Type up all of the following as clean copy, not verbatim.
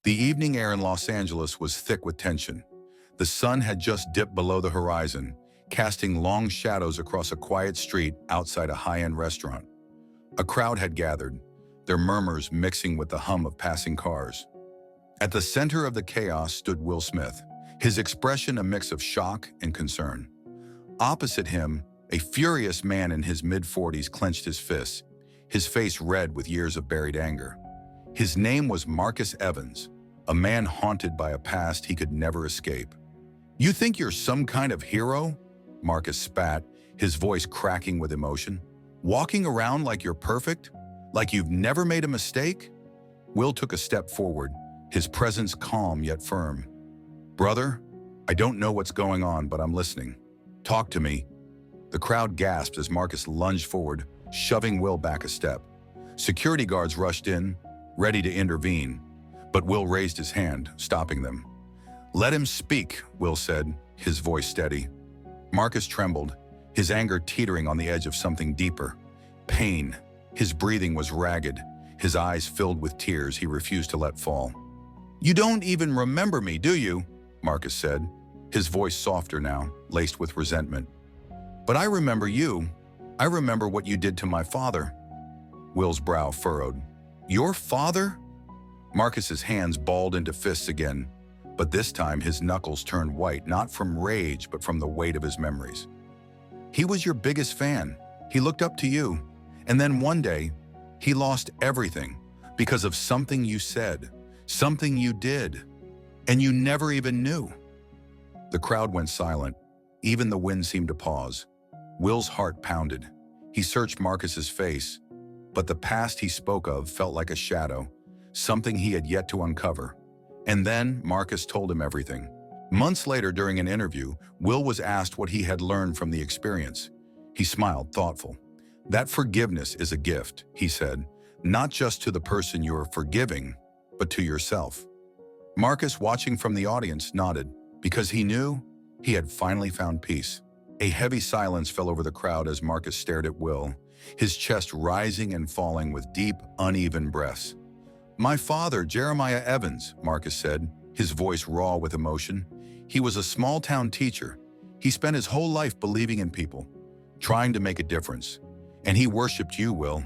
The evening air in Los Angeles was thick with tension. The sun had just dipped below the horizon, casting long shadows across a quiet street outside a high-end restaurant. A crowd had gathered, their murmurs mixing with the hum of passing cars. At the center of the chaos stood Will Smith, his expression a mix of shock and concern. Opposite him, a furious man in his mid-40s clenched his fists, his face red with years of buried anger. His name was Marcus Evans, a man haunted by a past he could never escape. "You think you're some kind of hero?" Marcus spat, his voice cracking with emotion. "Walking around like you're perfect? Like you've never made a mistake?" Will took a step forward, his presence calm yet firm. "Brother, I don't know what's going on, but I'm listening. Talk to me." The crowd gasped as Marcus lunged forward, shoving Will back a step. Security guards rushed in, ready to intervene, but Will raised his hand, stopping them. "Let him speak," Will said, his voice steady. Marcus trembled, his anger teetering on the edge of something deeper. Pain. His breathing was ragged, his eyes filled with tears he refused to let fall. "You don't even remember me, do you?" Marcus said, his voice softer now, laced with resentment. "But I remember you. I remember what you did to my father." Will's brow furrowed. "Your father?" Marcus's hands balled into fists again, but this time his knuckles turned white, not from rage, but from the weight of his memories. "He was your biggest fan. He looked up to you. And then one day, he lost everything because of something you said, something you did, and you never even knew." The crowd went silent. Even the wind seemed to pause. Will's heart pounded. He searched Marcus's face, but the past he spoke of felt like a shadow, something he had yet to uncover. And then Marcus told him everything. Months later, during an interview, Will was asked what he had learned from the experience. He smiled, thoughtful. "That forgiveness is a gift," he said, "not just to the person you are forgiving, but to yourself." Marcus, watching from the audience, nodded, because he knew he had finally found peace. A heavy silence fell over the crowd as Marcus stared at Will, his chest rising and falling with deep, uneven breaths. "My father, Jeremiah Evans," Marcus said, his voice raw with emotion. "He was a small-town teacher. He spent his whole life believing in people, trying to make a difference. And he worshipped you, Will.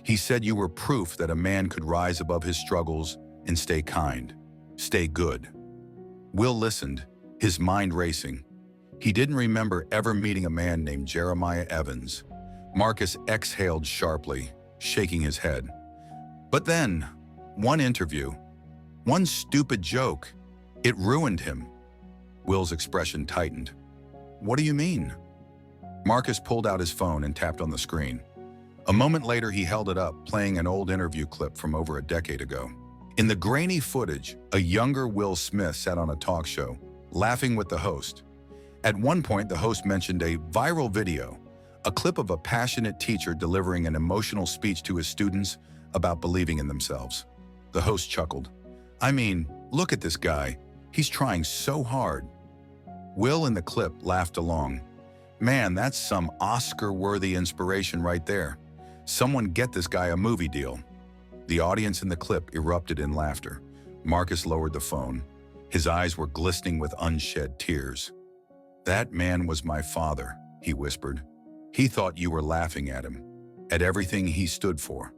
He said you were proof that a man could rise above his struggles and stay kind, stay good." Will listened, his mind racing. He didn't remember ever meeting a man named Jeremiah Evans. Marcus exhaled sharply, shaking his head. But then, one interview, one stupid joke, it ruined him. Will's expression tightened. "What do you mean?" Marcus pulled out his phone and tapped on the screen. A moment later, he held it up, playing an old interview clip from over a decade ago. In the grainy footage, a younger Will Smith sat on a talk show, laughing with the host. At one point, the host mentioned a viral video, a clip of a passionate teacher delivering an emotional speech to his students about believing in themselves. The host chuckled. "I mean, look at this guy. He's trying so hard." Will in the clip laughed along. "Man, that's some Oscar-worthy inspiration right there. Someone get this guy a movie deal." The audience in the clip erupted in laughter. Marcus lowered the phone. His eyes were glistening with unshed tears. "That man was my father," he whispered. "He thought you were laughing at him, at everything he stood for."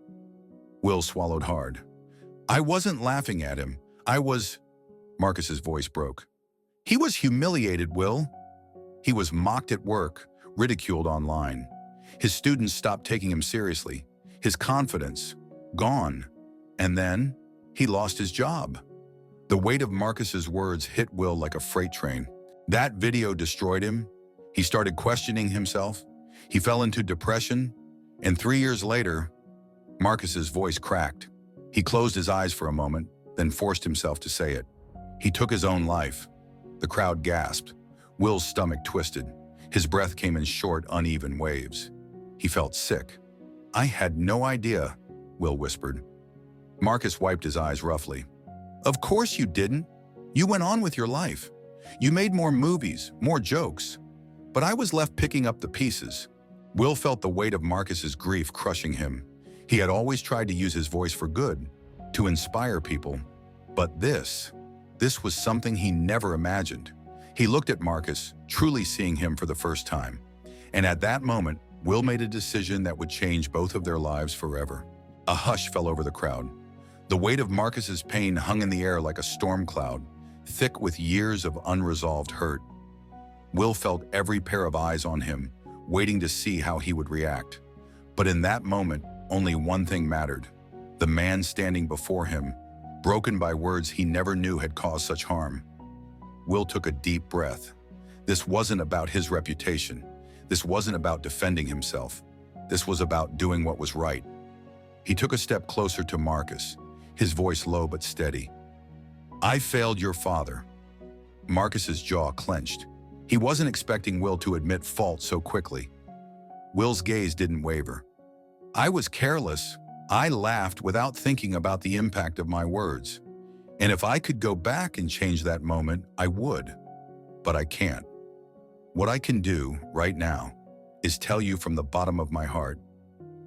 Will swallowed hard. "I wasn't laughing at him. I was—" Marcus's voice broke. "He was humiliated, Will. He was mocked at work, ridiculed online. His students stopped taking him seriously. His confidence, gone. And then, he lost his job." The weight of Marcus's words hit Will like a freight train. That video destroyed him. He started questioning himself. He fell into depression. And 3 years later, Marcus's voice cracked. He closed his eyes for a moment, then forced himself to say it. He took his own life. The crowd gasped. Will's stomach twisted. His breath came in short, uneven waves. He felt sick. "I had no idea," Will whispered. Marcus wiped his eyes roughly. "Of course you didn't. You went on with your life. You made more movies, more jokes. But I was left picking up the pieces." Will felt the weight of Marcus's grief crushing him. He had always tried to use his voice for good, to inspire people. But this was something he never imagined. He looked at Marcus, truly seeing him for the first time. And at that moment, Will made a decision that would change both of their lives forever. A hush fell over the crowd. The weight of Marcus's pain hung in the air like a storm cloud, thick with years of unresolved hurt. Will felt every pair of eyes on him, waiting to see how he would react. But in that moment, only one thing mattered. The man standing before him, broken by words he never knew had caused such harm. Will took a deep breath. This wasn't about his reputation. This wasn't about defending himself. This was about doing what was right. He took a step closer to Marcus, his voice low but steady. "I failed your father." Marcus's jaw clenched. He wasn't expecting Will to admit fault so quickly. Will's gaze didn't waver. "I was careless. I laughed without thinking about the impact of my words. And if I could go back and change that moment, I would. But I can't. What I can do right now is tell you from the bottom of my heart,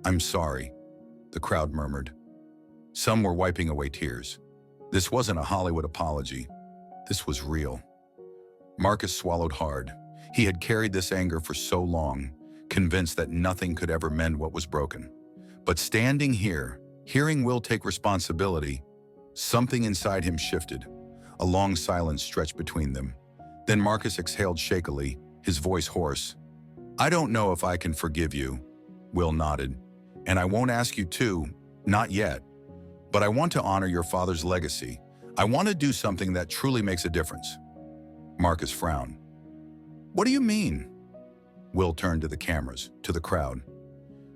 I'm sorry," the crowd murmured. Some were wiping away tears. This wasn't a Hollywood apology. This was real. Marcus swallowed hard. He had carried this anger for so long, convinced that nothing could ever mend what was broken. But standing here, hearing Will take responsibility, something inside him shifted. A long silence stretched between them. Then Marcus exhaled shakily, his voice hoarse. "I don't know if I can forgive you," Will nodded. "And I won't ask you to, not yet. But I want to honor your father's legacy. I want to do something that truly makes a difference." Marcus frowned. "What do you mean?" Will turned to the cameras, to the crowd.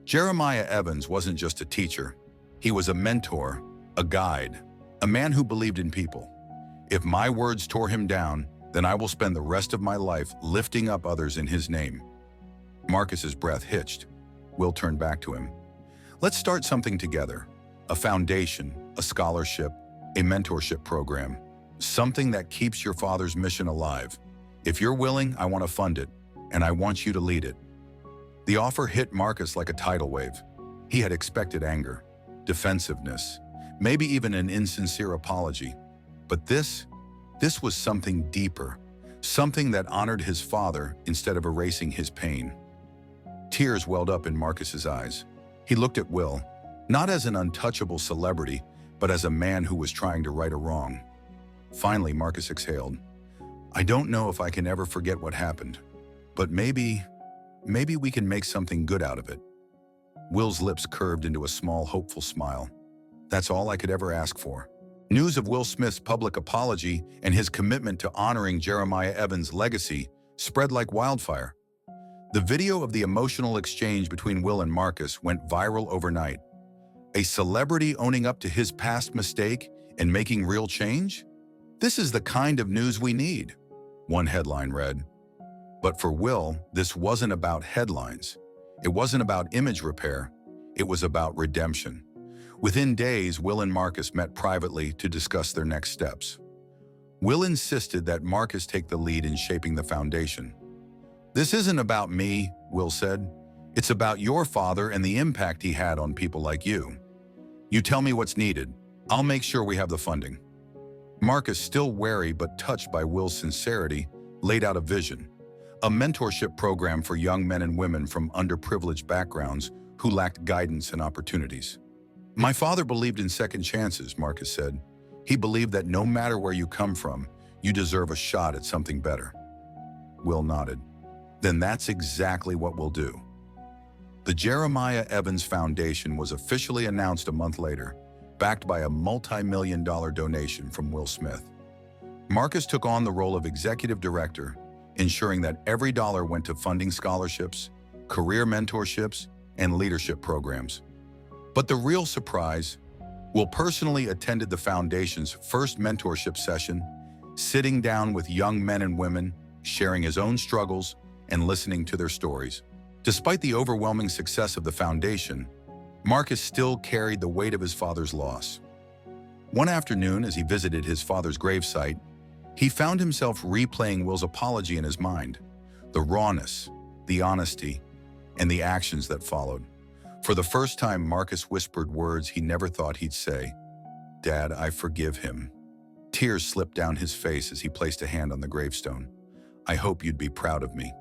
Jeremiah Evans wasn't just a teacher. He was a mentor, a guide, a man who believed in people. If my words tore him down, then I will spend the rest of my life lifting up others in his name. Marcus's breath hitched. Will turned back to him. "Let's start something together. A foundation, a scholarship, a mentorship program. Something that keeps your father's mission alive. If you're willing, I want to fund it, and I want you to lead it." The offer hit Marcus like a tidal wave. He had expected anger, defensiveness, maybe even an insincere apology. But this was something deeper, something that honored his father instead of erasing his pain. Tears welled up in Marcus's eyes. He looked at Will, not as an untouchable celebrity, but as a man who was trying to right a wrong. Finally, Marcus exhaled. "I don't know if I can ever forget what happened, but maybe we can make something good out of it." Will's lips curved into a small, hopeful smile. That's all I could ever ask for. News of Will Smith's public apology and his commitment to honoring Jeremiah Evans' legacy spread like wildfire. The video of the emotional exchange between Will and Marcus went viral overnight. A celebrity owning up to his past mistake and making real change? This is the kind of news we need, one headline read. But for Will, this wasn't about headlines. It wasn't about image repair. It was about redemption. Within days, Will and Marcus met privately to discuss their next steps. Will insisted that Marcus take the lead in shaping the foundation. "This isn't about me," Will said. "It's about your father and the impact he had on people like you. You tell me what's needed. I'll make sure we have the funding." Marcus, still wary but touched by Will's sincerity, laid out a vision. A mentorship program for young men and women from underprivileged backgrounds who lacked guidance and opportunities. "My father believed in second chances," Marcus said. "He believed that no matter where you come from, you deserve a shot at something better." Will nodded. "Then that's exactly what we'll do." The Jeremiah Evans Foundation was officially announced a month later, backed by a multi-million-dollar donation from Will Smith. Marcus took on the role of executive director, ensuring that every dollar went to funding scholarships, career mentorships, and leadership programs. But the real surprise, Will personally attended the foundation's first mentorship session, sitting down with young men and women, sharing his own struggles, and listening to their stories. Despite the overwhelming success of the foundation, Marcus still carried the weight of his father's loss. One afternoon, as he visited his father's gravesite, he found himself replaying Will's apology in his mind, the rawness, the honesty, and the actions that followed. For the first time, Marcus whispered words he never thought he'd say. "Dad, I forgive him." Tears slipped down his face as he placed a hand on the gravestone. "I hope you'd be proud of me."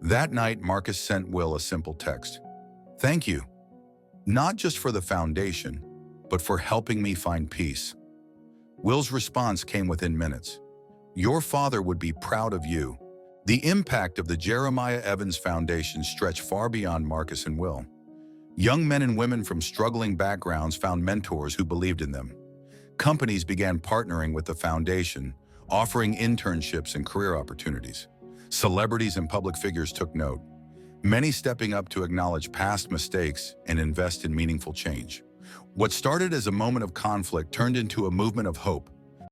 That night, Marcus sent Will a simple text. "Thank you, not just for the foundation, but for helping me find peace." Will's response came within minutes. "Your father would be proud of you." The impact of the Jeremiah Evans Foundation stretched far beyond Marcus and Will. Young men and women from struggling backgrounds found mentors who believed in them. Companies began partnering with the foundation, offering internships and career opportunities. Celebrities and public figures took note, many stepping up to acknowledge past mistakes and invest in meaningful change. What started as a moment of conflict turned into a movement of hope,